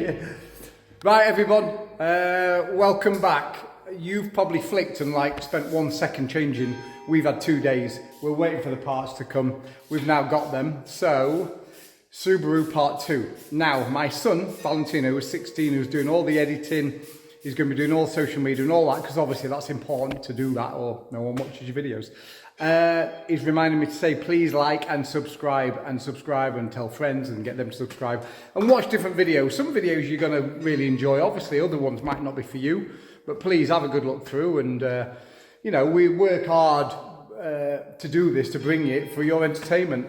Right, everyone, welcome back. You've probably flicked and spent 1 second changing. We've had 2 days. We're waiting for the parts to come. We've now got them. So, Subaru Part 2. Now, my son, Valentino, who's 16, who's doing all the editing. He's going to be doing all social media and all that, because obviously that's important to do that, or no one watches your videos. He's reminding me to say, please like and subscribe and tell friends and get them to subscribe and watch different videos. Some videos you're going to really enjoy. Obviously, other ones might not be for you, but please have a good look through. And, you know, we work hard to do this, to bring it for your entertainment.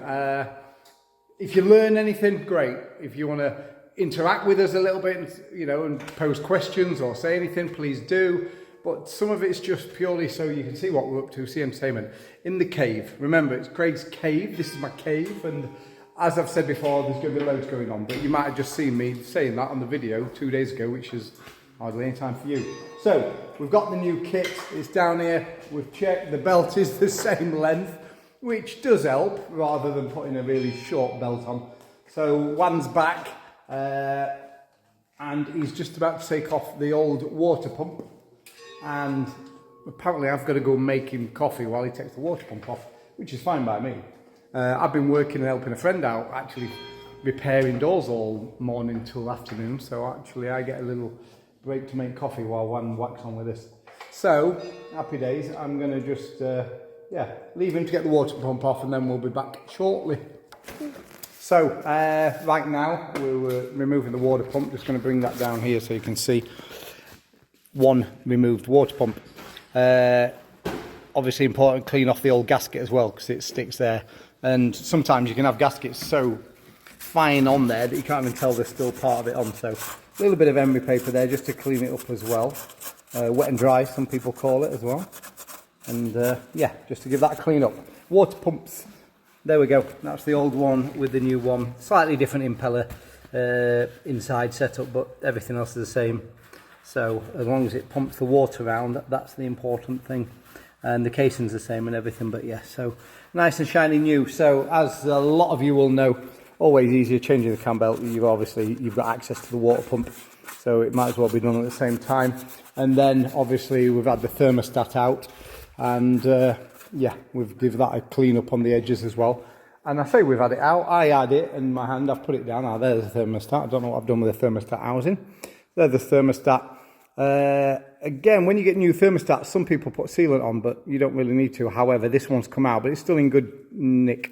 If you learn anything, great. If you want to interact with us a little bit, you know, and pose questions or say anything, please do. But some of it's just purely so you can see what we're up to, see entertainment. In the cave. Remember, it's Craig's cave. This is my cave. And as I've said before, there's going to be loads going on. But you might have just seen me saying that on the video 2 days ago, which is hardly any time for you. So, we've got the new kit. It's down here. We've checked. The belt is the same length, which does help, rather than putting a really short belt on. So, Juan's back. And he's just about to take off the old water pump. And apparently I've got to go make him coffee while he takes the water pump off, which is fine by me. I've been working and helping a friend out, actually repairing doors all morning till afternoon. So actually I get a little break to make coffee while one whacks on with this. So, happy days. I'm going to just, leave him to get the water pump off, and then we'll be back shortly. So, right now we're removing the water pump. Just going to bring that down here so you can see. One removed water pump. Obviously important, clean off the old gasket as well, because it sticks there. And sometimes you can have gaskets so fine on there that you can't even tell there's still part of it on. So a little bit of emery paper there just to clean it up as well. Wet and dry, some people call it as well. And just to give that a clean up. Water pumps, there we go. That's the old one with the new one. Slightly different impeller inside setup, but everything else is the same. So as long as it pumps the water around, that's the important thing. And the casing's the same and everything, but yeah, so nice and shiny new. So as a lot of you will know, always easier changing the cam belt. You've got access to the water pump, so it might as well be done at the same time. And then obviously we've had the thermostat out, and we've given that a clean up on the edges as well. And I say we've had it out. I had it in my hand. I've put it down. There's the thermostat. I don't know what I've done with the thermostat housing. There's the thermostat. Again, when you get new thermostats, some people put sealant on, but you don't really need to. However, this one's come out, but it's still in good nick,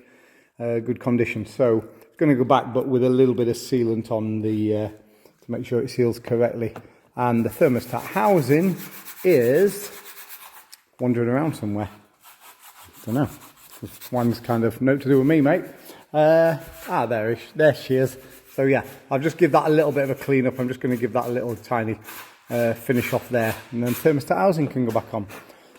good condition. So it's going to go back, but with a little bit of sealant on the to make sure it seals correctly. And the thermostat housing is wandering around somewhere. Don't know. One's kind of note to do with me, mate. There she is. So yeah, I'll just give that a little bit of a clean up. I'm just going to give that a little tiny finish off there, and then thermostat housing can go back on.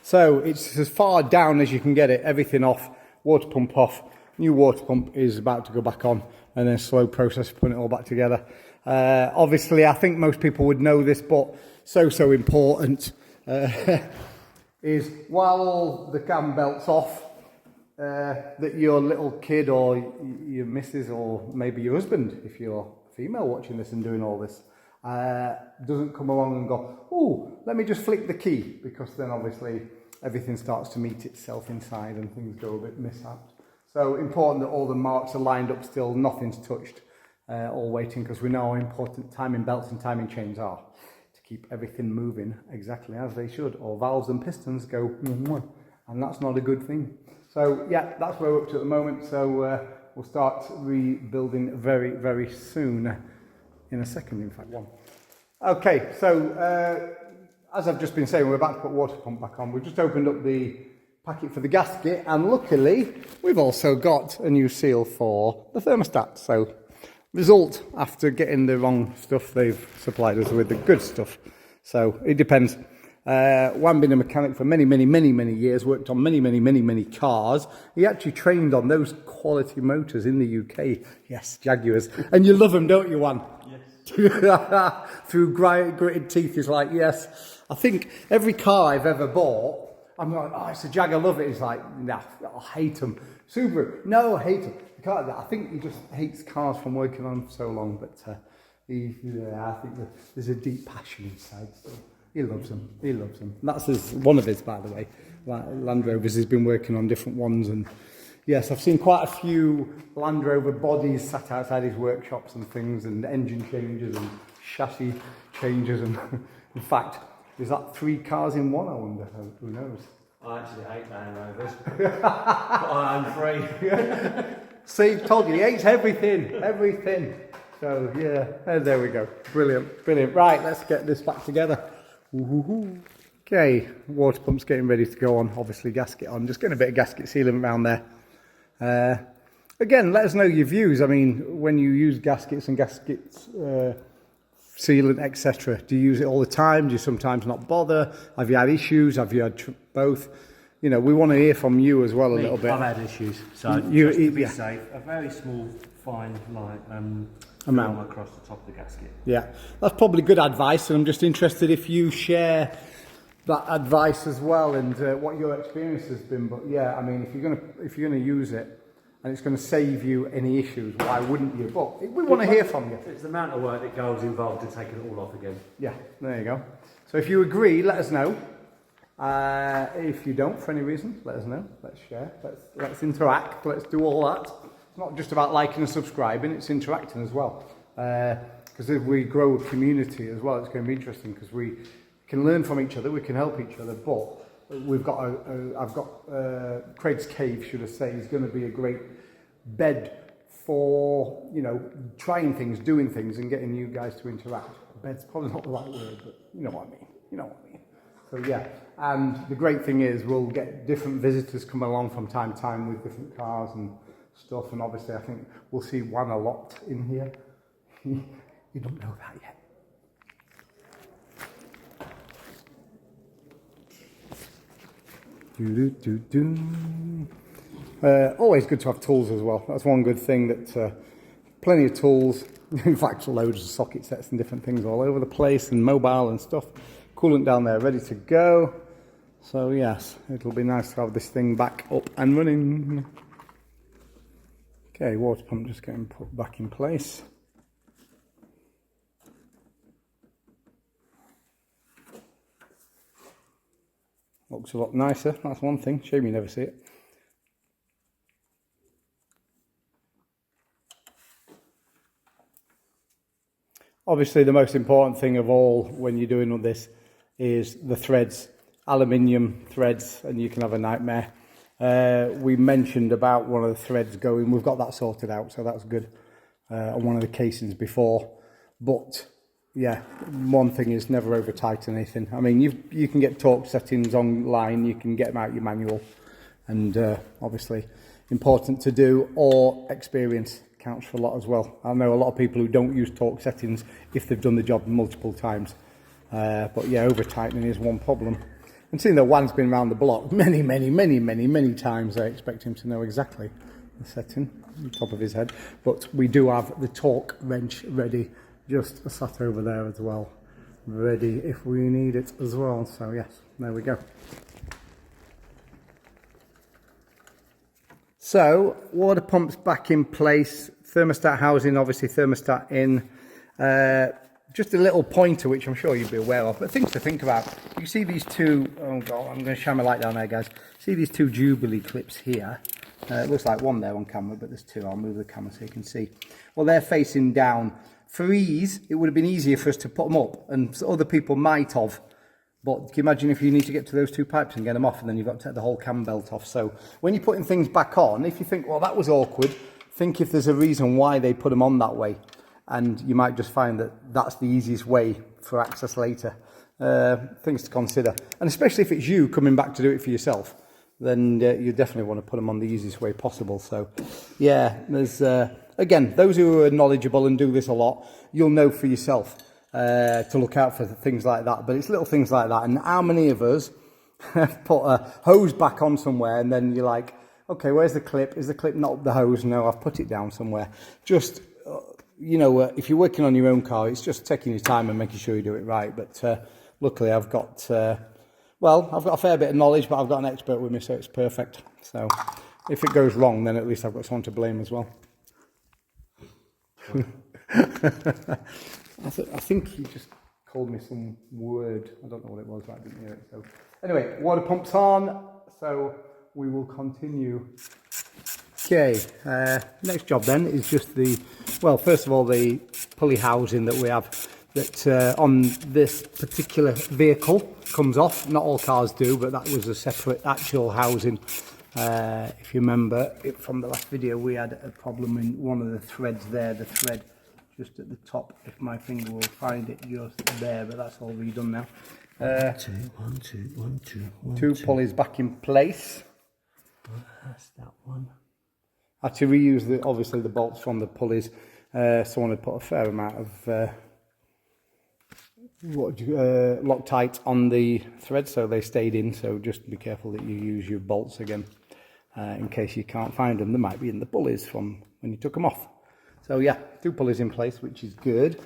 So it's as far down as you can get it. Everything off, water pump off, new water pump is about to go back on, and then slow process of putting it all back together. Obviously, I think most people would know this, but so important is while the cam belt's off, that your little kid or your missus or maybe your husband, if you're female watching this and doing all this, doesn't come along and go, oh, let me just flick the key, because then obviously everything starts to meet itself inside and things go a bit mishapped. So important that all the marks are lined up still, nothing's touched, all waiting, because we know how important timing belts and timing chains are to keep everything moving exactly as they should, or valves and pistons go, and that's not a good thing. So yeah, that's where we're up to at the moment. So we'll start rebuilding very, very soon. In a second, in fact, one. Okay, so as I've just been saying, we're about to put water pump back on. We've just opened up the packet for the gasket, and luckily we've also got a new seal for the thermostat. So result, after getting the wrong stuff, they've supplied us with the good stuff. So it depends. Juan been a mechanic for many years, worked on many cars. He actually trained on those quality motors in the UK. Yes, Jaguars. And you love them, don't you, Juan? Yes. Through gritted teeth, he's like, yes. I think every car I've ever bought, I'm like, oh, it's a Jag, I love it. He's like, nah, I hate them. Subaru, no, I hate them. I think he just hates cars from working on them for so long, but I think there's a deep passion inside. So he loves them. He loves them. That's one of his, by the way. Land Rovers. He's been working on different ones, and yes, I've seen quite a few Land Rover bodies sat outside his workshops and things, and engine changes and chassis changes, and in fact, is that 3 cars in one? I wonder. Who knows? I actually hate Land Rovers, but I'm free. See, told you, he hates everything, everything. So yeah, there we go. Brilliant, brilliant. Right, let's get this back together. Okay, water pump's getting ready to go on. Obviously, gasket on. Just getting a bit of gasket sealant around there. Again, let us know your views. I mean, when you use gaskets and sealant, etc., do you use it all the time? Do you sometimes not bother? Have you had issues? Have you had both? You know, we want to hear from you as well a little bit. I've had issues, so just to be safe, a very small, fine amount across the top of the gasket. Yeah, that's probably good advice, and I'm just interested if you share that advice as well, and what your experience has been. But yeah, I mean, if you're gonna use it, and it's going to save you any issues, why wouldn't you? But we want to hear from you. It's the amount of work that goes involved in taking it all off again. Yeah, there you go. So if you agree, let us know. If you don't, for any reason, let us know. Let's share. Let's interact. Let's do all that. It's not just about liking and subscribing, it's interacting as well. Because if we grow a community as well, it's going to be interesting, because we can learn from each other, we can help each other, but we've got I've got Craig's Cave, should I say, is going to be a great bed for, you know, trying things, doing things, and getting you guys to interact. Bed's probably not the right word, but you know what I mean. You know what I mean. So yeah, and the great thing is we'll get different visitors come along from time to time with different cars and stuff, and obviously I think we'll see one a lot in here. You don't know that yet. Always good to have tools as well. That's one good thing, that plenty of tools. In fact, loads of socket sets and different things all over the place, and mobile and stuff. Coolant down there ready to go. So yes, it'll be nice to have this thing back up and running. Okay, water pump just getting put back in place. Looks a lot nicer, that's one thing. Shame you never see it. Obviously the most important thing of all when you're doing all this is the threads. Aluminium threads, and you can have a nightmare. We mentioned about one of the threads going, we've got that sorted out, so that's good, on one of the casings before. But yeah, one thing is never over tighten anything. I mean, you can get torque settings online, you can get them out your manual, and obviously important to do, or experience counts for a lot as well. I know a lot of people who don't use torque settings if they've done the job multiple times, but yeah, over tightening is one problem. And seeing that Juan's been around the block many times, I expect him to know exactly the setting on the top of his head. But we do have the torque wrench ready, just sat over there as well, ready if we need it as well. So yes, there we go. So water pump's back in place, thermostat housing, obviously thermostat in. Just a little pointer, which I'm sure you'll be aware of, but things to think about. You see these two, oh god, I'm going to shine my light down there, guys. See these two Jubilee clips here? It looks like one there on camera, but there's two. I'll move the camera so you can see. Well, they're facing down. For ease, it would have been easier for us to put them up, and other people might have. But can you imagine if you need to get to those two pipes and get them off, and then you've got to take the whole cam belt off. So when you're putting things back on, if you think, well, that was awkward, think if there's a reason why they put them on that way. And you might just find that that's the easiest way for access later. Things to consider. And especially if it's you coming back to do it for yourself, then you definitely want to put them on the easiest way possible. So yeah, there's, again, those who are knowledgeable and do this a lot, you'll know for yourself to look out for things like that. But it's little things like that. And how many of us have put a hose back on somewhere, and then you're like, okay, where's the clip? Is the clip not up the hose? No, I've put it down somewhere. Just... you know, if you're working on your own car, it's just taking your time and making sure you do it right. But luckily I've got, well, I've got a fair bit of knowledge, but I've got an expert with me, so it's perfect. So if it goes wrong, then at least I've got someone to blame as well. I think he just called me some word. I don't know what it was, but I didn't hear it. So anyway, water pump's on. So we will continue. Okay, next job then is just first of all, the pulley housing that we have that on this particular vehicle comes off. Not all cars do, but that was a separate actual housing. If you remember from the last video, we had a problem in one of the threads there, the thread just at the top. If my finger will find it, just there, but that's all redone now. One, two. Two pulleys back in place. That's that one. I had to reuse obviously the bolts from the pulleys. Someone had put a fair amount of Loctite on the thread, so they stayed in. So just be careful that you use your bolts again in case you can't find them. They might be in the pulleys from when you took them off. So yeah, two pulleys in place, which is good.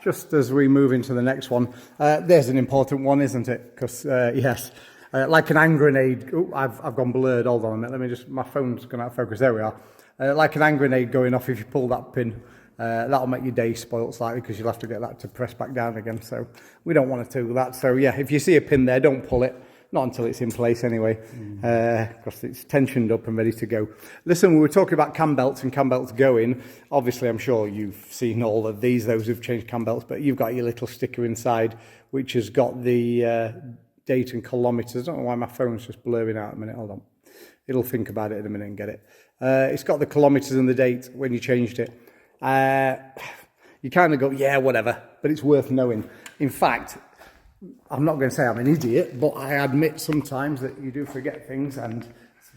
Just as we move into the next one, there's an important one, isn't it? Because yes. Like an hand grenade. Oh, I've gone blurred. Hold on a minute. Let me just. My phone's gone out of focus. There we are. Like an hand grenade going off. If you pull that pin, that'll make your day spoiled slightly because you'll have to get that to press back down again. So we don't want to do that. So yeah, if you see a pin there, don't pull it. Not until it's in place anyway, because it's tensioned up and ready to go. Listen, we were talking about cam belts and cam belts going. Obviously, I'm sure you've seen all of these. Those who've changed cam belts, but you've got your little sticker inside, which has got the date and kilometres. I don't know why my phone's just blurring out a minute. Hold on. It'll think about it in a minute and get it. It's got the kilometres and the date when you changed it. You kind of go, yeah, whatever, but it's worth knowing. In fact, I'm not going to say I'm an idiot, but I admit sometimes that you do forget things,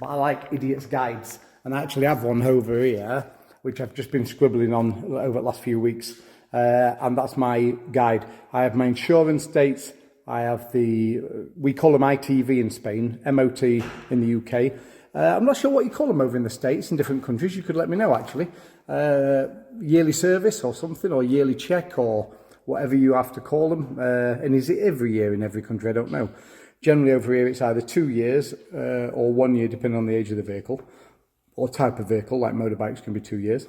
but I like idiots' guides. And I actually have one over here, which I've just been scribbling on over the last few weeks. And that's my guide. I have my insurance dates. I have we call them ITV in Spain, MOT in the UK. I'm not sure what you call them over in the States, in different countries. You could let me know, actually. Yearly service or something, or yearly check, or whatever you have to call them. And is it every year in every country? I don't know. Generally over here, it's either 2 years or 1 year, depending on the age of the vehicle, or type of vehicle, like motorbikes can be 2 years.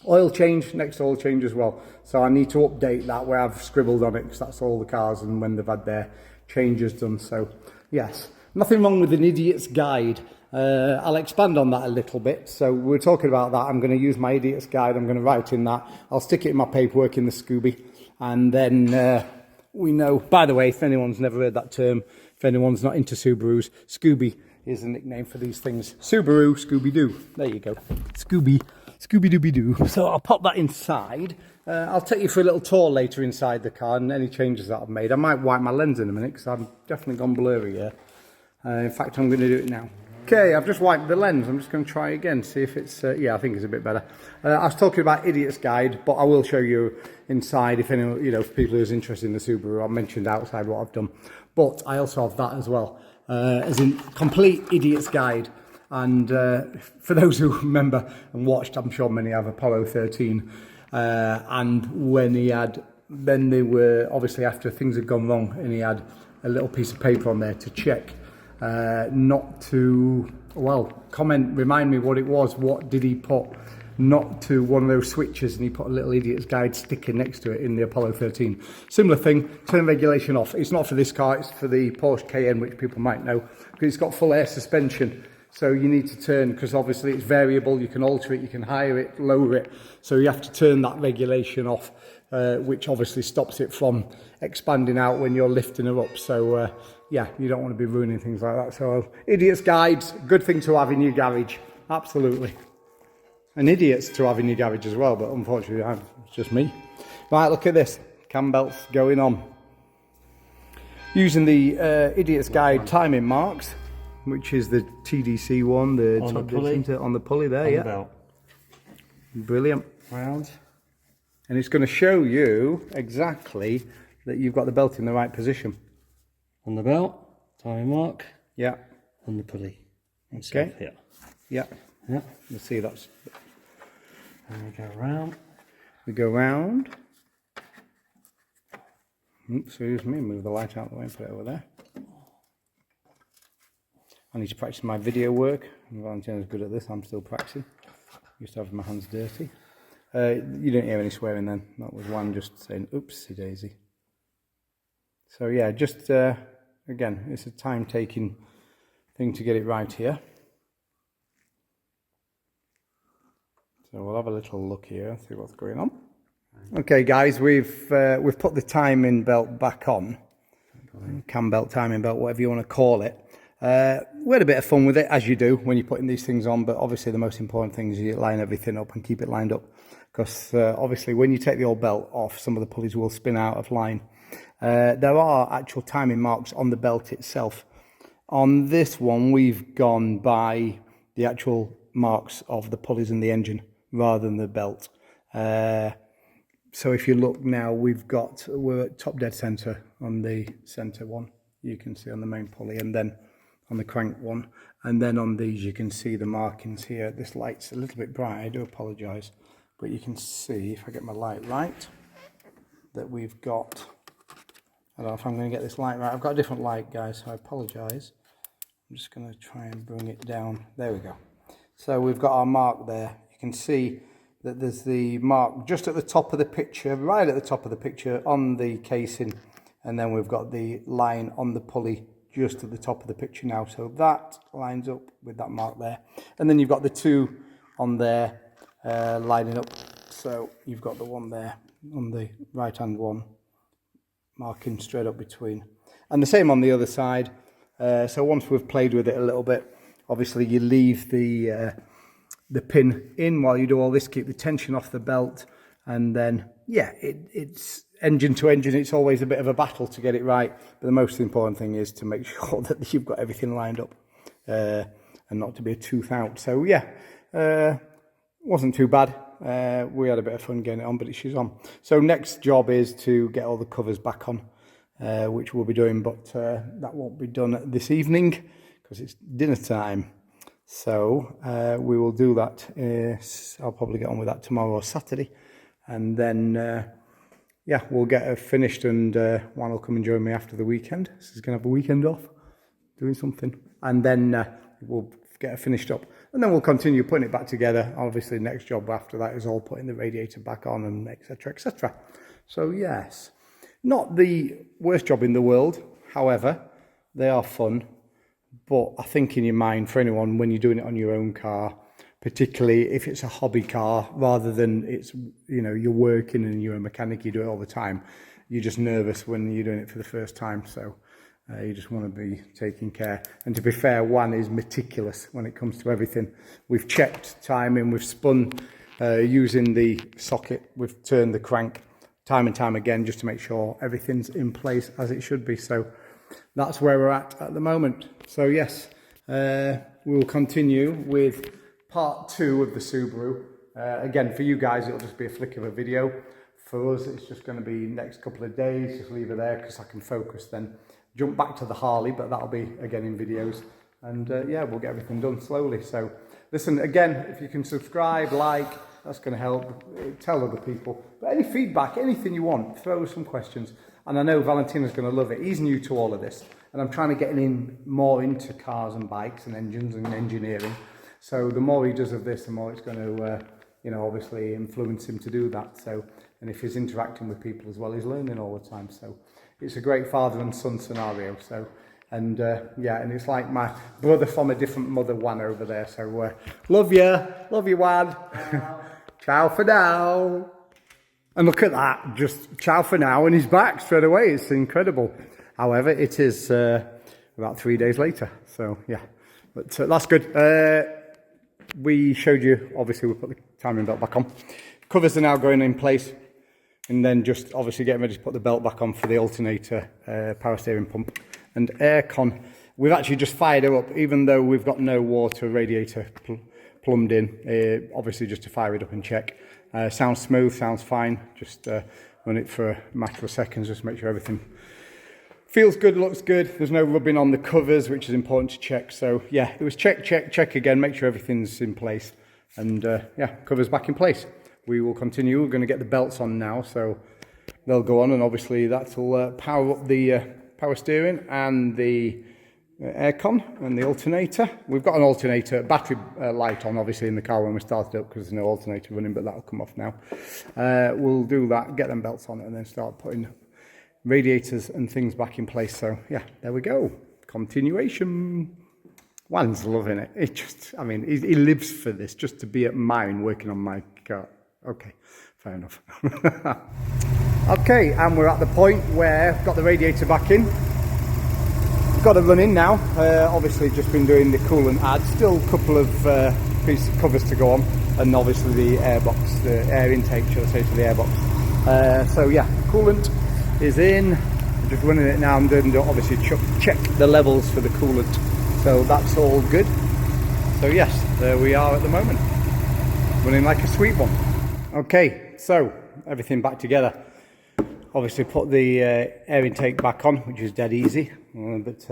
Oil change, next oil change as well. So I need to update that where I've scribbled on it because that's all the cars and when they've had their changes done. So yes, nothing wrong with an idiot's guide. I'll expand on that a little bit. So we're talking about that. I'm going to use my idiot's guide. I'm going to write in that. I'll stick it in my paperwork in the Scooby. And then we know, by the way, if anyone's never heard that term, if anyone's not into Subarus, Scooby is a nickname for these things. Subaru, Scooby-Doo. There you go. Scooby-Dooby-Doo. So I'll pop that inside. I'll take you for a little tour later inside the car and any changes that I've made. I might wipe my lens in a minute because I've definitely gone blurry here. In fact, I'm going to do it now. Okay, I've just wiped the lens. I'm just going to try again, see if it's... yeah, I think it's a bit better. I was talking about Idiot's Guide, but I will show you inside if anyone, if people who's interested in the Subaru. I mentioned outside what I've done. But I also have that as well, as in complete Idiot's Guide. And for those who remember and watched, I'm sure many have, Apollo 13. And when he had... Then they were, obviously after things had gone wrong, and he had a little piece of paper on there to check. Not to, remind me what it was. What did he put? Not to one of those switches, and he put a little Idiot's Guide sticker next to it in the Apollo 13. Similar thing, turn regulation off. It's not for this car, it's for the Porsche Cayenne, which people might know, because it's got full air suspension. So you need to turn, because obviously it's variable, you can alter it, you can higher it, lower it. So you have to turn that regulation off, which obviously stops it from expanding out when you're lifting her up. So yeah, you don't want to be ruining things like that. So Idiot's Guides, good thing to have in your garage, absolutely. And idiots to have in your garage as well, but unfortunately it's just me. Right, look at this, cam belts going on. Using the Idiot's Guide timing marks, which is the TDC one, on the pulley there, yeah. Belt. Brilliant. Round. And it's going to show you exactly that you've got the belt in the right position. On the belt, timing mark. Yeah. On the pulley. Okay. Here. Yeah. Yeah. You'll see that's... And we go round. We go round. Oops, excuse me, move the light out of the way and put it over there. I need to practice my video work. Valentina's good at this, I'm still practicing. Used to have my hands dirty. You didn't hear any swearing then. That was one just saying, oopsie daisy. So yeah, just, again, it's a time-taking thing to get it right here. So we'll have a little look here and see what's going on. Okay guys, we've put the timing belt back on. Cam belt, timing belt, whatever you want to call it. We had a bit of fun with it, as you do when you're putting these things on, but obviously the most important thing is you line everything up and keep it lined up, because obviously when you take the old belt off, some of the pulleys will spin out of line. There are actual timing marks on the belt itself. On this one, we've gone by the actual marks of the pulleys and the engine rather than the belt. So if you look now, we're at top dead center on the center one. You can see on the main pulley, and then on the crank one, and then on these you can see the markings here. This light's a little bit bright, I do apologise, but you can see, if I get my light right, that we've got, I don't know if I'm going to get this light right. I've got a different light, guys, so I apologise. I'm just going to try and bring it down. There we go. So we've got our mark there. You can see that there's the mark just at the top of the picture, right at the top of the picture on the casing, and then we've got the line on the pulley just at the top of the picture now. So that lines up with that mark there. And then you've got the two on there lining up. So you've got the one there on the right hand one, marking straight up between. And the same on the other side. So once we've played with it a little bit, obviously you leave the pin in while you do all this, keep the tension off the belt, and then yeah, it's engine to engine, it's always a bit of a battle to get it right, but the most important thing is to make sure that you've got everything lined up and not to be a tooth out. So yeah, wasn't too bad. We had a bit of fun getting it on, but she's on. So next job is to get all the covers back on, which we'll be doing, but that won't be done this evening because it's dinner time. So we will do that. I'll probably get on with that tomorrow or Saturday, and then yeah, we'll get it finished, and Juan will come and join me after the weekend. So he's going to have a weekend off, doing something, and then we'll get it finished up, and then we'll continue putting it back together. Obviously, next job after that is all putting the radiator back on, and etc., etc. So yes, not the worst job in the world. However, they are fun. But I think in your mind, for anyone, when you're doing it on your own car, particularly if it's a hobby car, rather than it's, you know, you're working and you're a mechanic, you do it all the time, you're just nervous when you're doing it for the first time. So you just want to be taking care. And to be fair, Juan is meticulous when it comes to everything. We've checked timing, we've spun using the socket, we've turned the crank time and time again just to make sure everything's in place as it should be. So that's where we're at the moment. So yes, we will continue with part 2 of the Subaru. Again, for you guys, it'll just be a flick of a video. For us, it's just going to be next couple of days. Just leave it there because I can focus then. Jump back to the Harley, but that'll be again in videos. And yeah, we'll get everything done slowly. So listen, again, if you can subscribe, like, that's going to help. Tell other people. But any feedback, anything you want, throw some questions. And I know Valentina's going to love it. He's new to all of this. And I'm trying to get him more into cars and bikes and engines and engineering. So the more he does of this, the more it's going to, you know, obviously influence him to do that. So, and if he's interacting with people as well, he's learning all the time. So it's a great father and son scenario. So, and yeah, and it's like my brother from a different mother, Juan, over there. So love you, Juan. Ciao for now. And look at that, just ciao for now, and he's back straight away. It's incredible. However, it is about 3 days later. So yeah, but that's good. We showed you, obviously we put the timing belt back on. Covers are now going in place, and then just obviously getting ready to put the belt back on for the alternator, power steering pump and aircon. We've actually just fired her up, even though we've got no water radiator plumbed in, obviously just to fire it up and check. Sounds smooth, sounds fine. Just run it for a matter of seconds, just make sure everything feels good, looks good. There's no rubbing on the covers, which is important to check. So yeah, it was check, check, check again, make sure everything's in place. And yeah, covers back in place. We will continue. We're going to get the belts on now, so they'll go on, and obviously that'll power up the power steering and the aircon and the alternator. We've got an alternator, battery light on obviously in the car when we started up because there's no alternator running, but that'll come off now. We'll do that, get them belts on and then start putting radiators and things back in place. So yeah, there we go. Continuation. Juan's loving it. It just, I mean, he lives for this, just to be at mine working on my car. Okay, fair enough. Okay, and we're at the point where I've got the radiator back in. Got to run in now. Obviously just been doing the coolant add. Still a couple of pieces of covers to go on. And obviously the airbox, the air intake, should I say, to the airbox. So yeah, coolant is in. I'm just running it now. I'm doing to obviously check the levels for the coolant. So that's all good. So yes, there we are at the moment. Running like a sweet one. Okay, so everything back together. Obviously put the air intake back on, which is dead easy. But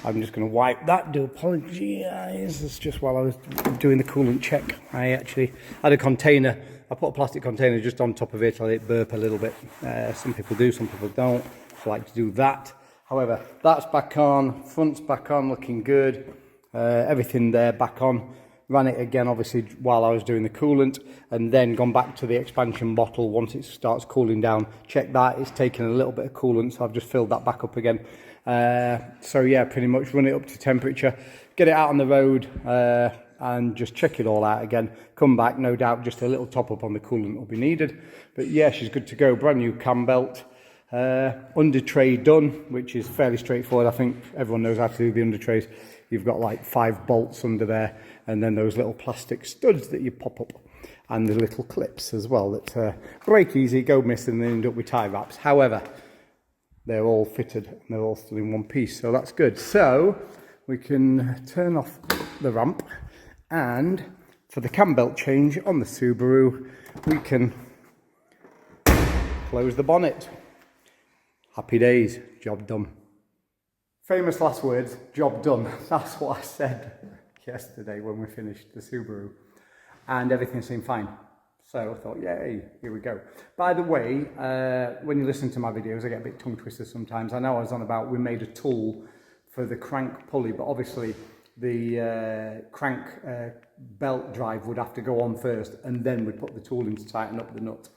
I'm just going to wipe that. Do apologise. It's just while I was doing the coolant check. I actually had a container. I put a plastic container just on top of it to let it burp a little bit. Some people do, some people don't. So I like to do that. However, that's back on. Front's back on, looking good. Everything there back on. Ran it again, obviously, while I was doing the coolant, and then gone back to the expansion bottle once it starts cooling down. Check that, it's taken a little bit of coolant, so I've just filled that back up again. So yeah, pretty much run it up to temperature, get it out on the road, and just check it all out again. Come back, no doubt, just a little top up on the coolant will be needed. But yeah, she's good to go, brand new cam belt. Under tray done, which is fairly straightforward. I think everyone knows how to do the under trays. You've got like 5 bolts under there, and then those little plastic studs that you pop up, and the little clips as well that break easy, go missing, and then end up with tie wraps. However, they're all fitted and they're all still in one piece, so that's good. So we can turn off the ramp, and for the cam belt change on the Subaru, we can close the bonnet. Happy days, job done. Famous last words, job done. That's what I said yesterday when we finished the Subaru, and everything seemed fine. So I thought, yay, here we go. By the way, when you listen to my videos, I get a bit tongue twisted sometimes. I know I was on about we made a tool for the crank pulley, but obviously the crank belt drive would have to go on first, and then we'd put the tool in to tighten up the nut.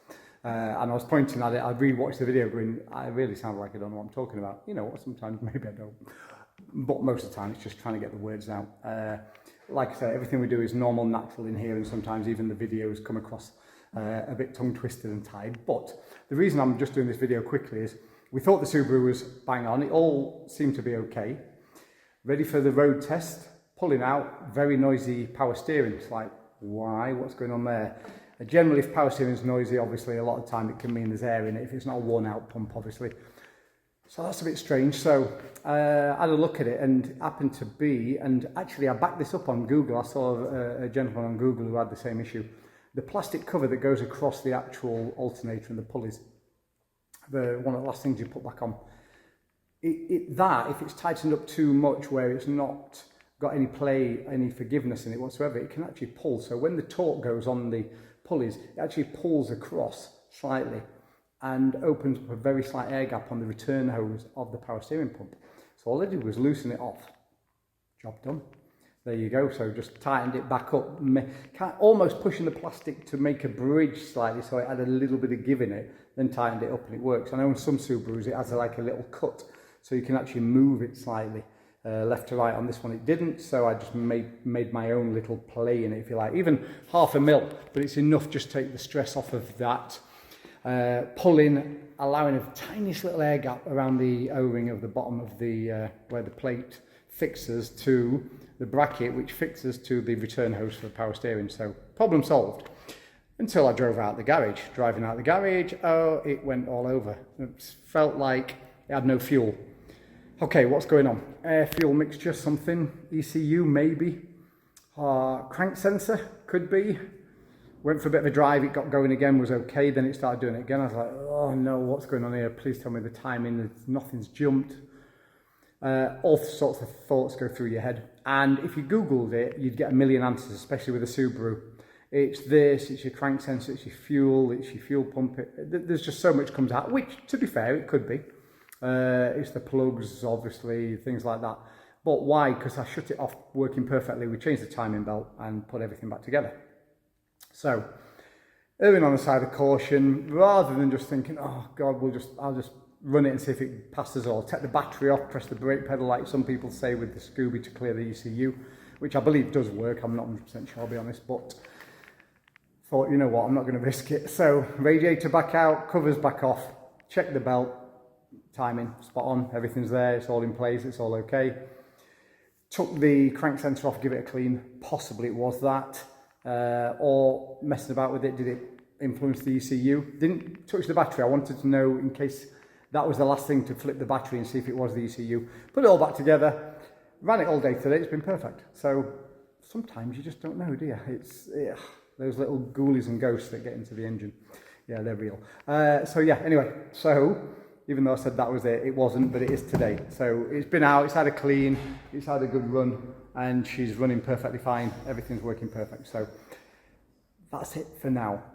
And I was pointing at it, I rewatched the video going, I really sound like I don't know what I'm talking about. You know, sometimes maybe I don't. But most of the time it's just trying to get the words out. Like I say, everything we do is normal, natural in here, and sometimes even the videos come across a bit tongue twisted and tied. But the reason I'm just doing this video quickly is we thought the Subaru was bang on. It all seemed to be okay. Ready for the road test, pulling out, very noisy power steering. It's like, why? What's going on there? Generally, if power steering is noisy, obviously a lot of time it can mean there's air in it, if it's not a worn out pump, obviously. So that's a bit strange. So I had a look at it, and it happened to be, and actually I backed this up on Google. I saw a gentleman on Google who had the same issue. The plastic cover that goes across the actual alternator and the pulleys, one of the last things you put back on, if it's tightened up too much where it's not got any play, any forgiveness in it whatsoever, it can actually pull. So when the torque goes on the pulleys, it actually pulls across slightly and opens up a very slight air gap on the return hose of the power steering pump. So all I did was loosen it off. Job done. There you go. So just tightened it back up, almost pushing the plastic to make a bridge slightly so it had a little bit of give in it, then tightened it up and it works. I know in some Subarus it has like a little cut so you can actually move it slightly. Left to right. On this one it didn't, so I just made my own little play in it, if you like, even half a mil, but it's enough just to take the stress off of that. Pulling, allowing a tiniest little air gap around the O-ring of the bottom of the where the plate fixes to the bracket, which fixes to the return hose for the power steering. So problem solved. Until I drove out the garage. Driving out the garage, oh, it went all over. It felt like it had no fuel. Okay, what's going on? Air fuel mixture, something. ECU, maybe. Crank sensor, could be. Went for a bit of a drive, it got going again, was okay. Then it started doing it again. I was like, oh no, what's going on here? Please tell me the timing, nothing's jumped. All sorts of thoughts go through your head. And if you Googled it, you'd get a million answers, especially with a Subaru. It's this, it's your crank sensor, it's your fuel pump. There's just so much comes out, which, to be fair, it could be. It's the plugs, obviously, things like that. But why? Because I shut it off working perfectly. We changed the timing belt and put everything back together. So, erring on the side of caution, rather than just thinking, oh God, I'll just run it and see if it passes, or take the battery off, press the brake pedal like some people say with the Scooby to clear the ECU, which I believe does work. I'm not 100% sure, I'll be honest, but thought, you know what, I'm not going to risk it. So radiator back out, covers back off, check the belt, timing, spot on, everything's there, it's all in place, it's all okay. Took the crank sensor off, give it a clean, possibly it was that, or messing about with it, did it influence the ECU? Didn't touch the battery, I wanted to know in case that was the last thing to flip the battery and see if it was the ECU. Put it all back together, ran it all day today, it's been perfect. So sometimes you just don't know, do you? It's those little ghoulies and ghosts that get into the engine. Yeah, they're real. So yeah, anyway, so even though I said that was it, it wasn't, but it is today. So it's been out, it's had a clean, it's had a good run, and she's running perfectly fine. Everything's working perfect. So that's it for now.